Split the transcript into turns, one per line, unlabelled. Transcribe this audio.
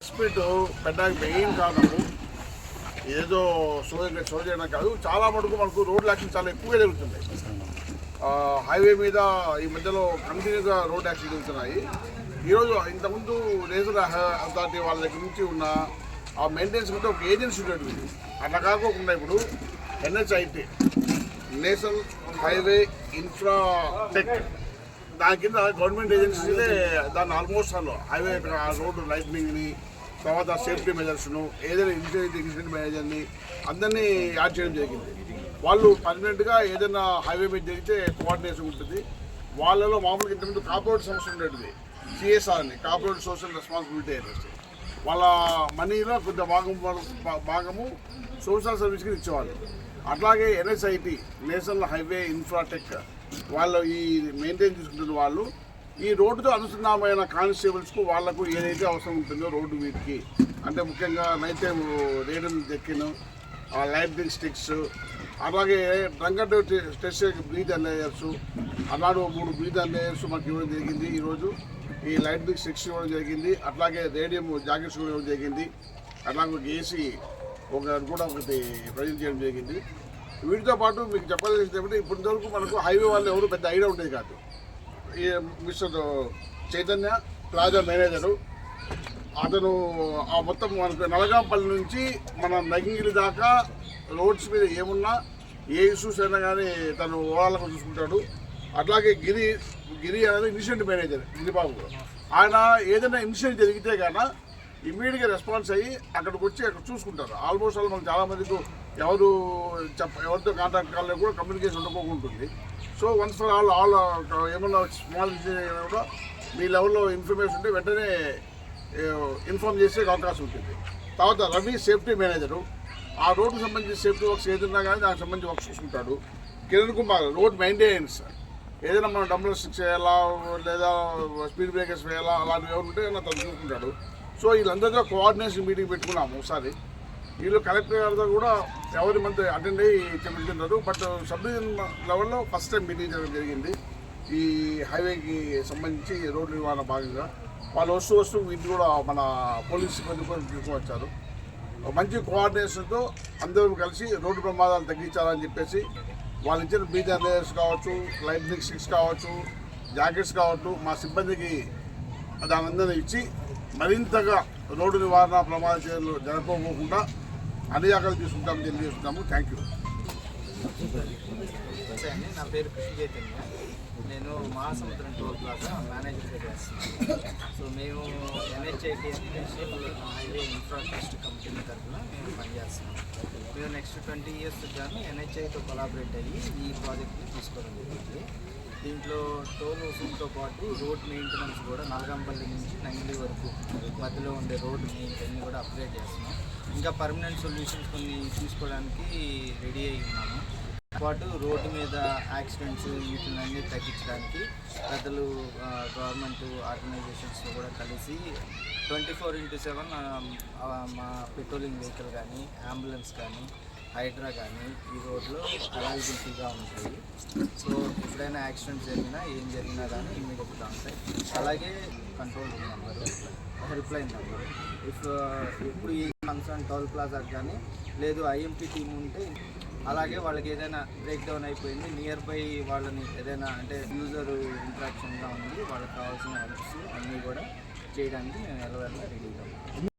Speed పెట్టడానికి main కారణము ఏదో షో చేయడం కాదు. చాలా మటుకు మనకు రోడ్ యాక్సిడెంట్ చాలా ఎక్కువగా జరుగుతుంది. హైవే మీద ఈ మధ్యలో కంటిన్యూగా రోడ్ యాక్సిడెంట్ జరుగుతున్నాయి. ఈరోజు ఇంతకుముందు నేషనల్ అథారిటీ వాళ్ళ దగ్గర నుంచి ఉన్న ఆ మెయింటెనెన్స్ కంటే ఒక ఏజెన్సీ ఉండేది. అట్లా కాకోకుండా ఇప్పుడు NHIT నేషనల్ హైవే ఇన్ఫ్రాటెక్ దాని కింద గవర్నమెంట్ ఏజెన్సీలే దాన్ని ఆల్మోస్ట్ హైవే రోడ్డు లైట్నింగ్ని, తర్వాత సేఫ్టీ మెజర్స్ను, ఏదైనా ఇన్సిడెంట్ మేనేజర్ని అందరినీ యాడ్ చేయడం జరిగింది. వాళ్ళు పర్మనెంట్గా ఏదైనా హైవే మీద జరిగితే కోఆర్డినేషన్ ఉంటుంది. వాళ్ళలో మామూలుగా ఇంతకుముందు కార్పొరేట్ సంస్థ ఉండేది, CSR అని, కార్పొరేట్ సోషల్ రెస్పాన్సిబిలిటీ ఏజెన్సీ. వాళ్ళ మనీలో కొంత భాగము సోషల్ సర్వీస్కి ఇచ్చేవాళ్ళు. అట్లాగే NHIT నేషనల్ హైవే ఇన్ఫ్రాటెక్ వాళ్ళు ఈ మెయింటైన్ చేసుకుంటున్న వాళ్ళు ఈ రోడ్డుతో అనుసంధానమైన కానిస్టేబుల్స్కు వాళ్లకు ఏదైతే అవసరం ఉంటుందో రోడ్డు వీటికి, అంటే ముఖ్యంగా నైట్ టైం రేడియం చెక్కిను, లైటింగ్ స్టిక్స్, అలాగే drunk and drive test breath analysers, అలాంటి 3 బ్రీత్ అనలైజర్స్ మనకి ఇవ్వడం జరిగింది. ఈరోజు ఈ లైటింగ్ స్టిక్స్ ఇవ్వడం జరిగింది. అట్లాగే రేడియం జాకెట్స్ కూడా ఇవ్వడం జరిగింది. అట్లాగే AC కూడా ఒకటి ప్రజెంట్ చేయడం జరిగింది. వీటితో పాటు మీకు చెప్పాల్సింది ఏమంటే ఇప్పటివరకు మనకు హైవే వాళ్ళు ఎవరు పెద్ద ఐడియా ఉండేది కాదు. ఈ మిస్టర్ చైతన్య ప్లాజా మేనేజరు, అతను ఆ మొత్తం మనకు నలగాంపల్లి నుంచి మన నగిగిరి దాకా రోడ్స్ మీద ఏమున్నా ఏ ఇష్యూస్ అయినా కానీ తను ఓవరాల్గా చూసుకుంటాడు. అట్లాగే గిరి అనేది ఇన్సిడెంట్ మేనేజర్ గిరిబాబు. ఆయన ఏదైనా ఇన్సిడెంట్ జరిగితే కానీ ఇమ్మీడియట్గా రెస్పాన్స్ అయ్యి అక్కడికి వచ్చి అక్కడ చూసుకుంటారు. ఆల్మోస్ట్ ఆల్ మనకు చాలామందికి ఎవరితో కాంటాక్ట్ కాలేదు కూడా కమ్యూనికేషన్ ఉండకపోకుంటుంది. సో వన్స్ ఫర్ ఆల్ ఏమన్నా స్మాల్ కూడా మీ లెవెల్లో ఇన్ఫర్మేషన్ ఉంటే వెంటనే ఇన్ఫార్మ్ చేసే అవకాశం ఉంటుంది. తర్వాత రవి సేఫ్టీ మేనేజరు, ఆ రోడ్డుకు సంబంధించి సేఫ్టీ వర్క్స్ ఏదైనా కానీ దానికి సంబంధించి వర్క్స్ చూసుకుంటాడు. కిరణ్ కుమార్ రోడ్ మెయింటెనెన్స్, ఏదైనా మనం డంబుల్ స్టిక్స్ వేయాలా లేదా స్పీడ్ బ్రేకర్స్ వేయాలా అలాంటివి ఎవరు ఉంటే తను చూసుకుంటాడు. సో వీళ్ళందరితో కోఆర్డినేషన్ మీటింగ్ పెట్టుకున్నాము ఒకసారి. వీళ్ళు కలెక్టర్ గారితో కూడా ఎవరి మంత్ అటెండ్ అయ్యి చెప్తున్నారు. బట్ సబ్ డివిజన్ లెవెల్లో ఫస్ట్ టైం మీటింగ్ చేయడం జరిగింది. ఈ హైవేకి సంబంధించి రోడ్డు నిర్వహణ భాగంగా వాళ్ళు వస్తూ వీటిని కూడా మన పోలీస్ సిబ్బంది కూడా తీసుకువచ్చారు. మంచి కోఆర్డినేషన్తో అందరూ కలిసి రోడ్డు ప్రమాదాలు తగ్గించాలని చెప్పేసి వాళ్ళు ఇచ్చిన బ్రీత్ అనలైజర్స్ కావచ్చు, లైటింగ్ స్టిక్స్ కావచ్చు, జాకెట్స్ కావచ్చు, మా సిబ్బందికి దాని అందరినీ ఇచ్చి మరింతగా రోడ్డు నివారణ ప్రమాద చర్యలు జరపకపోకుండా అన్ని జాగ్రత్తలు తీసుకుంటామని తెలియజేస్తున్నాము. Thank you.
నా పేరు కృష్ణ చైతన్య. నేను మహాసముద్రం టోల్ ప్లాజా మేనేజర్గా చేస్తున్నాను. సో మేము NHIT national highway infrastructure company తరఫున మేము పనిచేస్తున్నాం. మేము నెక్స్ట్ 20 years గాను NHIతో కొలాబరేట్ అయ్యి ఈ ప్రాజెక్ట్ని తీసుకోవడం జరిగింది. దీంట్లో టోల్ వసూలుతో పాటు రోడ్ మెయింటెనెన్స్ కూడా నల్గంపల్లి నుంచి నంగిలి వరకు మధ్యలో ఉండే రోడ్డు మెయింటెనెన్స్ కూడా అప్గ్రేడ్ చేస్తున్నాం. ఇంకా పర్మనెంట్ సొల్యూషన్స్ కొన్ని తీసుకోవడానికి రెడీ అయి ఉన్నాము. పాటు రోడ్డు మీద యాక్సిడెంట్స్ వీటిని తగ్గించడానికి పెద్దలు గవర్నమెంట్ ఆర్గనైజేషన్స్తో కూడా కలిసి 24/7 మా పెట్రోలింగ్ వెహికల్ కానీ, అంబులెన్స్ కానీ, హైడ్రా కానీ ఈ రోడ్లో అవైలబిలిటీగా ఉంటాయి. సో ఎప్పుడైనా యాక్సిడెంట్ జరిగినా ఏం జరిగినా కానీ ఇమ్మీడియట్గా ఉంటాయి. అలాగే control room number, helpline number. ఎప్పుడు ఈ కన్సర్న్ టోల్ ప్లాజాకి కానీ లేదు IMP టీమ్ ఉంటే అలాగే వాళ్ళకి ఏదైనా బ్రేక్ డౌన్ అయిపోయింది నియర్ బై వాళ్ళని ఏదైనా అంటే యూజర్ ఇంట్రాక్షన్గా ఉంది వాళ్ళకి కావాల్సిన హెల్ప్స్ అన్నీ కూడా చేయడానికి మేము రెడీగా ఉన్నాం.